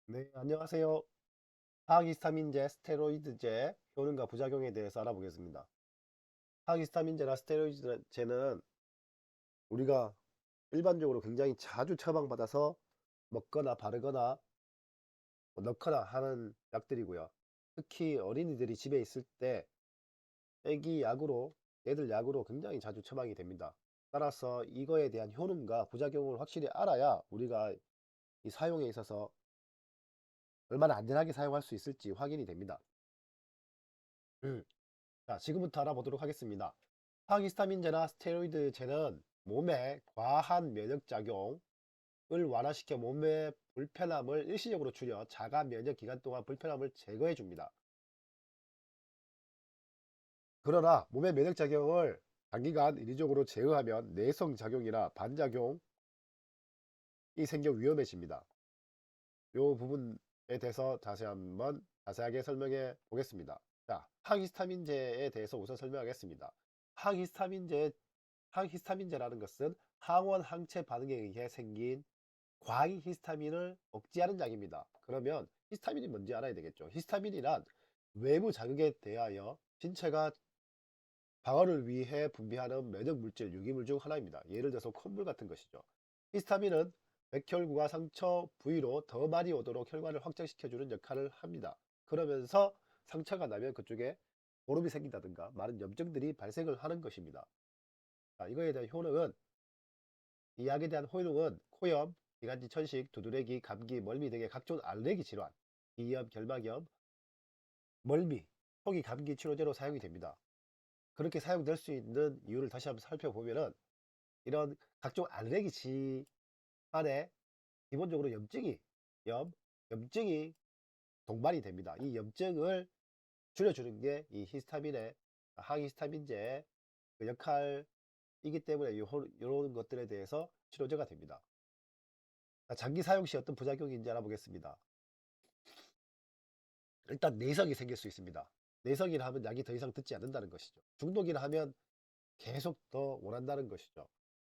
네, 안녕하세요. 항히스타민제, 스테로이드제 효능과 부작용에 대해서 알아보겠습니다. 항히스타민제나 스테로이드제는 우리가 일반적으로 굉장히 자주 처방받아서 먹거나 바르거나 넣거나 하는 약들이고요. 특히 어린이들이 집에 있을 때 애기 약으로, 애들 약으로 굉장히 자주 처방이 됩니다. 따라서 이거에 대한 효능과 부작용을 확실히 알아야 우리가 이 사용에 있어서 얼마나 안전하게 사용할 수 있을지 확인이 됩니다. 자, 지금부터 알아보도록 하겠습니다. 항히스타민제나 스테로이드제는 몸의 과한 면역작용을 완화시켜 몸의 불편함을 일시적으로 줄여 자가 면역 기간 동안 불편함을 제거해 줍니다. 그러나 몸의 면역작용을 장기간 인위적으로 제어하면 내성작용이나 반작용이 생겨 위험해집니다. 이 부분에 대해서 다시 한번 자세하게 설명해 보겠습니다. 자, 항히스타민제에 대해서 우선 설명하겠습니다. 항히스타민제 항히스타민제라는 것은 항원 항체 반응에 의해 생긴 과잉 히스타민을 억제하는 약입니다. 그러면 히스타민이 뭔지 알아야 되겠죠. 히스타민이란 외부 자극에 대하여 신체가 방어를 위해 분비하는 면역 물질, 유기물 중 하나입니다. 예를 들어서 콧물 같은 것이죠. 히스타민은 백혈구가 상처 부위로 더 많이 오도록 혈관을 확장시켜주는 역할을 합니다. 그러면서 상처가 나면 그쪽에 보름이 생긴다든가 많은 염증들이 발생을 하는 것입니다. 자, 이거에 대한 효능은 이 약에 대한 효능은 코염, 기관지 천식, 두드레기, 감기, 멀미 등의 각종 알레르기 질환, 비염, 결막염, 멀미, 초기 감기 치료제로 사용이 됩니다. 그렇게 사용될 수 있는 이유를 다시 한번 살펴보면은 이런 각종 알레르기 질환에 기본적으로 염증이 동반이 됩니다. 이 염증을 줄여주는 게 이 히스타민의 항히스타민제의 그 역할이기 때문에 이런 것들에 대해서 치료제가 됩니다. 장기 사용 시 어떤 부작용인지 알아보겠습니다. 일단 내성이 생길 수 있습니다. 내성이라 하면 약이 더 이상 듣지 않는다는 것이죠. 중독이라 하면 계속 더 원한다는 것이죠.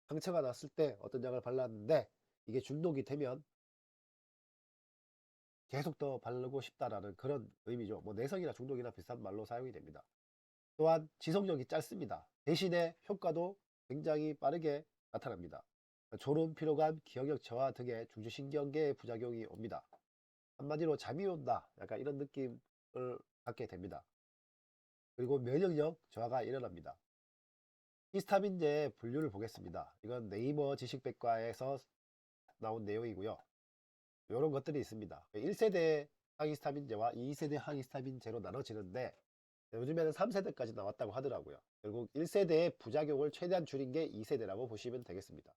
상처가 났을 때 어떤 약을 발랐는데 이게 중독이 되면 계속 더 바르고 싶다라는 그런 의미죠. 뭐 내성이나 중독이나 비슷한 말로 사용이 됩니다. 또한 지속력이 짧습니다. 대신에 효과도 굉장히 빠르게 나타납니다. 졸음, 피로감, 기억력 저하 등의 중추신경계의 부작용이 옵니다. 한마디로 잠이 온다. 약간 이런 느낌을 갖게 됩니다. 그리고 면역력 저하가 일어납니다. 히스타민제 분류를 보겠습니다. 이건 네이버 지식백과에서 나온 내용이고요. 이런 것들이 있습니다. 1세대 항히스타민제와 2세대 항히스타민제로 나눠지는데 요즘에는 3세대까지 나왔다고 하더라고요. 결국 1세대의 부작용을 최대한 줄인 게 2세대라고 보시면 되겠습니다.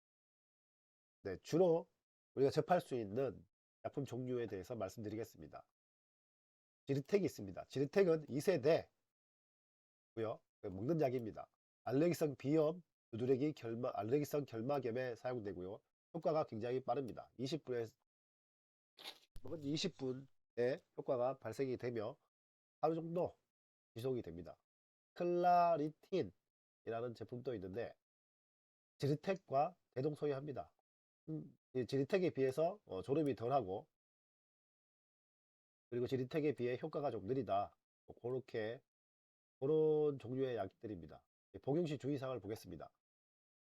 네, 주로 우리가 접할 수 있는 약품 종류에 대해서 말씀드리겠습니다. 지르텍이 있습니다. 지르텍은 2세대고요. 먹는 약입니다. 알레르기성 비염, 두드레기, 알레르기성 결막염에 사용되고요. 효과가 굉장히 빠릅니다. 20분에 먹은 20분에 효과가 발생이 되며 하루 정도 지속이 됩니다. 클라리틴이라는 제품도 있는데 지르텍과 대동소이합니다. 이 지르텍에 비해서 졸음이 덜하고 그리고 지르텍에 비해 효과가 좀 느리다. 그렇게 그런 종류의 약들입니다. 복용 시 주의사항을 보겠습니다.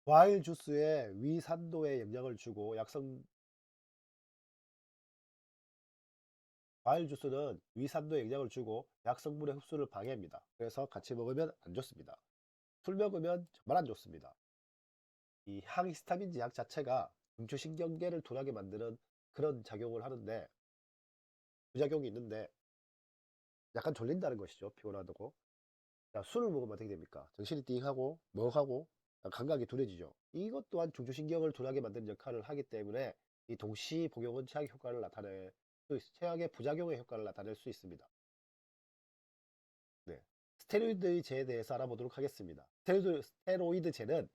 과일 주스에 위산도에 영향을 주고 과일 주스는 위산도에 영향을 주고 약 성분의 흡수를 방해합니다. 그래서 같이 먹으면 안 좋습니다. 술 먹으면 정말 안 좋습니다. 이 항히스타민제 약 자체가 중추신경계를 둔하게 만드는 그런 작용을 하는데 부작용이 있는데 약간 졸린다는 것이죠. 피곤하다고. 자, 술을 먹으면 어떻게 됩니까? 정신이 띵하고 멍하고 감각이 둔해지죠. 이것 또한 중추신경을 둔하게 만드는 역할을 하기 때문에 이 동시 복용은 최악의 효과를 나타낼 최악의 부작용의 효과를 나타낼 수 있습니다. 네. 스테로이드제에 대해서 알아보도록 하겠습니다. 스테로이드제는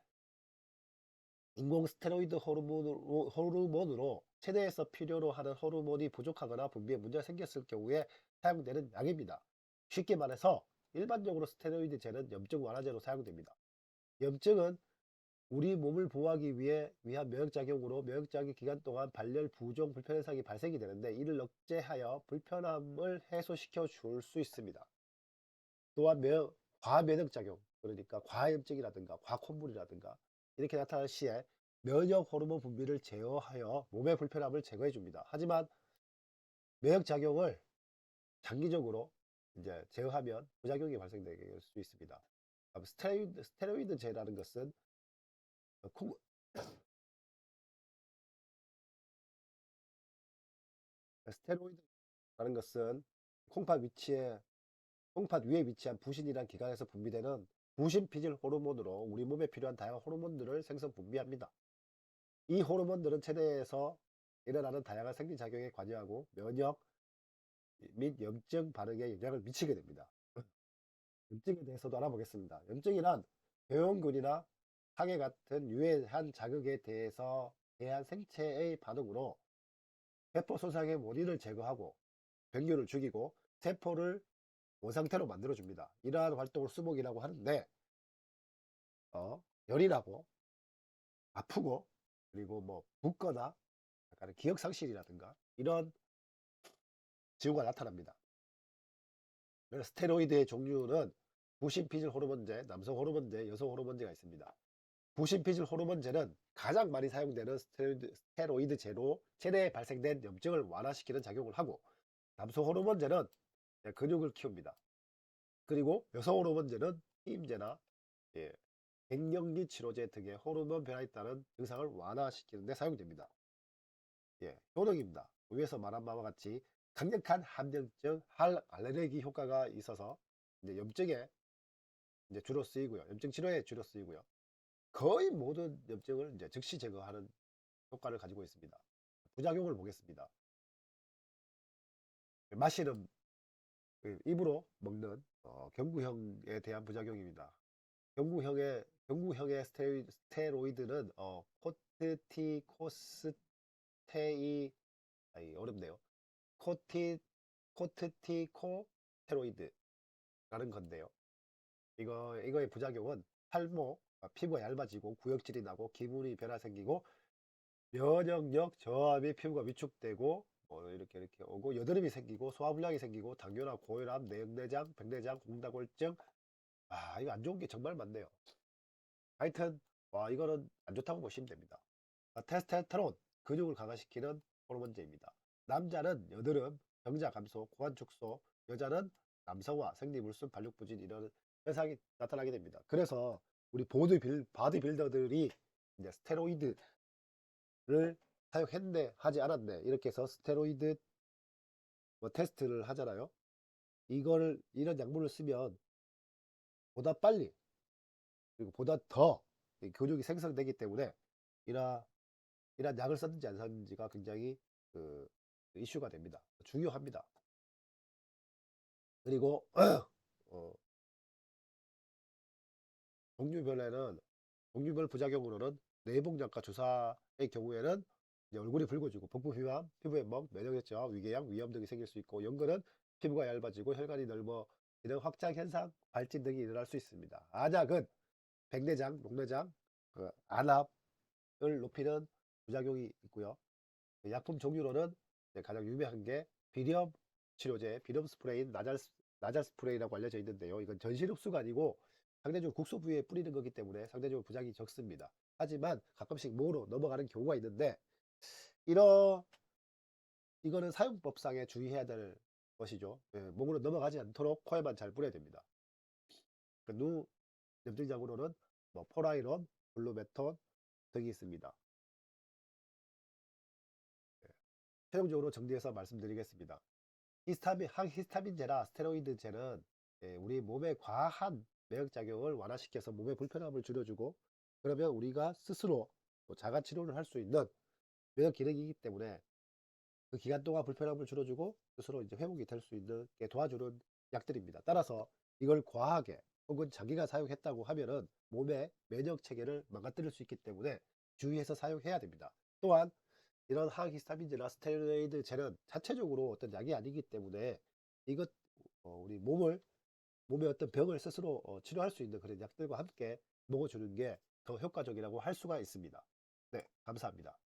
인공 스테로이드 호르몬으로 체내에서 필요로 하는 호르몬이 부족하거나 분비에 문제가 생겼을 경우에 사용되는 약입니다. 쉽게 말해서 일반적으로 스테로이드제는 염증 완화제로 사용됩니다. 염증은 우리 몸을 보호하기 위한 면역작용으로 면역작용 기간 동안 발열, 부종, 불편 현상이 발생이 되는데 이를 억제하여 불편함을 해소시켜 줄 수 있습니다. 또한 과면역작용, 그러니까 과염증이라든가 과콧물이라든가 이렇게 나타날 시에 면역 호르몬 분비를 제어하여 몸의 불편함을 제거해 줍니다. 하지만 면역작용을 장기적으로 이제 제어하면 부작용이 발생될 수 있습니다. 스테로이드제라는 것은 콩, 스테로이드라는 것은 콩팥 위에 위치한 부신이란 기관에서 분비되는 부신 피질 호르몬으로 우리 몸에 필요한 다양한 호르몬들을 생성 분비합니다. 이 호르몬들은 체내에서 일어나는 다양한 생리작용에 관여하고 면역 및 염증 반응에 영향을 미치게 됩니다. 염증에 대해서도 알아보겠습니다. 염증이란 병원균이나 항해 같은 유해한 자극에 대한 생체의 반응으로 세포 손상의 원인을 제거하고 병균을 죽이고 세포를 원상태로 만들어줍니다. 이러한 활동을 수목이라고 하는데 열이 나고 아프고 그리고 뭐 붓거나 약간 기억 상실이라든가 이런 징후가 나타납니다. 그래서 스테로이드의 종류는 부신피질 호르몬제, 남성 호르몬제, 여성 호르몬제가 있습니다. 부신피질 호르몬제는 가장 많이 사용되는 스테로이드제로 체내에 발생된 염증을 완화시키는 작용을 하고 남성 호르몬제는 근육을 키웁니다. 그리고 여성 호르몬제는 피임제나 갱년기 치료제 등의 호르몬 변화에 따른 증상을 완화시키는 데 사용됩니다. 효능입니다. 위에서 말한 바와 같이 강력한 함정증, 알레르기 효과가 있어서 이제 염증에 이제 주로 쓰이고요. 염증 치료에 주로 쓰이고요. 거의 모든 염증을 이제 즉시 제거하는 효과를 가지고 있습니다. 부작용을 보겠습니다. 마시는 입으로 먹는 경구형에 대한 부작용입니다. 경구형의 스테로이드는 어렵네요. 코트티코스테로이드라는 건데요. 이거의 부작용은 탈모, 피부가 얇아지고 구역질이 나고 기분이 변화 생기고 면역력 저하에 피부가 위축되고 이렇게 오고 여드름이 생기고 소화불량이 생기고 당뇨나 고혈압, 내장내장, 백내장, 공다골증. 이거 안 좋은 게 정말 많네요. 하여튼 이거는 안 좋다고 보시면 됩니다. 테스테스테론, 근육을 강화시키는 호르몬제입니다. 남자는 여드름, 병자 감소, 고관 축소, 여자는 남성화, 생리불순, 발육부진 이런 현상이 나타나게 됩니다. 그래서 우리 바디빌더들이 이제 스테로이드를 사용했네, 하지 않았네 이렇게 해서 스테로이드 테스트를 하잖아요. 이런 약물을 쓰면 보다 빨리 그리고 보다 더 근육이 생성되기 때문에 이런 약을 썼는지 안 썼는지가 굉장히 이슈가 됩니다. 중요합니다. 그리고 어, 종류별 부작용으로는 내복약과 주사의 경우에는 이제 얼굴이 붉어지고 복부비만, 피부염목, 면역력 저하, 위궤양, 위염 등이 생길 수 있고 연근은 피부가 얇아지고 혈관이 넓어지는 확장현상, 발진 등이 일어날 수 있습니다. 안약은 백내장, 녹내장, 안압을 높이는 부작용이 있고요. 약품 종류로는 가장 유명한 게 비염 치료제, 비염 스프레이, 나잘 스프레이라고 알려져 있는데요. 이건 전신 흡수가 아니고 상대적으로 국소 부위에 뿌리는 거기 때문에 상대적으로 부작용이 적습니다. 하지만 가끔씩 목으로 넘어가는 경우가 있는데 이런 이거는 사용법상에 주의해야 될 것이죠. 목으로 넘어가지 않도록 코에만 잘 뿌려야 됩니다. 누 염증약으로는 포라이론, 블루메톤 등이 있습니다. 최종적으로 정리해서 말씀드리겠습니다. 항히스타민제나 스테로이드제는 우리 몸의 과한 면역작용을 완화시켜서 몸의 불편함을 줄여주고 그러면 우리가 스스로 자가치료를 할 수 있는 면역 기능이기 때문에 그 기간 동안 불편함을 줄여주고 스스로 이제 회복이 될 수 있는 게 도와주는 약들입니다. 따라서 이걸 과하게 혹은 장기간 사용했다고 하면은 몸의 면역 체계를 망가뜨릴 수 있기 때문에 주의해서 사용해야 됩니다. 또한 이런 항히스타민제나 스테로이드제는 자체적으로 어떤 약이 아니기 때문에 이것 우리 몸의 어떤 병을 스스로 치료할 수 있는 그런 약들과 함께 먹어주는 게 더 효과적이라고 할 수가 있습니다. 네, 감사합니다.